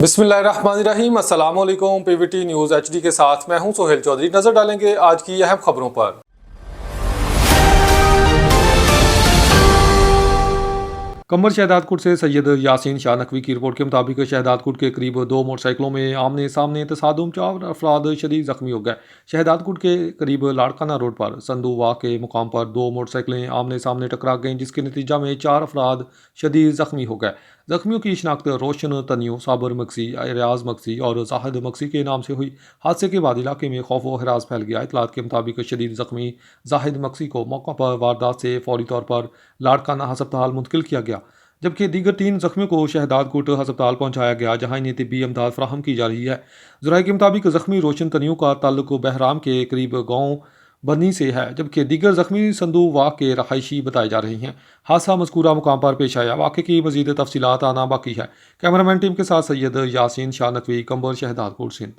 बिस्मिल्लाहिर्रहमानिर्रहीम अस्सलाम वालेकुम। पीवीटी न्यूज़ एचडी के साथ मैं हूं सोहेल चौधरी। नजर डालेंगे आज की अहम खबरों पर। कंबर शहदादकोट से सैयद यासीन शाह नकवी की रिपोर्ट के मुताबिक शहदादकोट के करीब 2 मोटरसाइकिलों में आमने सामने तसादुम 4 अफराद शदीद जख्मी हो गए। शहदादकोट के करीब लाड़काना रोड पर संदूवाह के मुकाम पर 2 मोटरसाइकिलें आमने सामने टकरा गईं, जिसके नतीजा में 4 अफराद शदीद जख्मी हो गए। जख्मियों की शिनाख्त रोशन तनियो, साबर मक्सी, रियाज मक्सी और जाहिद मक्सी के नाम से हुई। हादसे के बाद इलाके में खौफ व हरास फैल गया। इतलात के मुताबिक शदीद जख्मी जाहिद मक्सी को मौका पर वारदात से फौरी तौर पर लाड़काना हस्पताल मुंतकिल किया गया, जबकि दीगर 3 जख्मियों को शहदादकोट हस्पताल पहुंचाया गया, जहां इन्हें तिब्बी इमदाद फराहम की जा रही है। ज़राए के मुताबिक जख्मी रोशन तनियों का ताल्लुक बहराम के करीब गाँव बनी से है, जबकि दीगर जख्मी संदूवाह के रहायशी बताए जा रहे हैं। हादसा मज़कूरा मुकाम पर पेश आया। वाक़े की मज़ीद तफसीलात आना बाकी है। कैमरामैन टीम के साथ सैयद यासीन शाह नकवी, कंबर शहदादकोट, सिंध।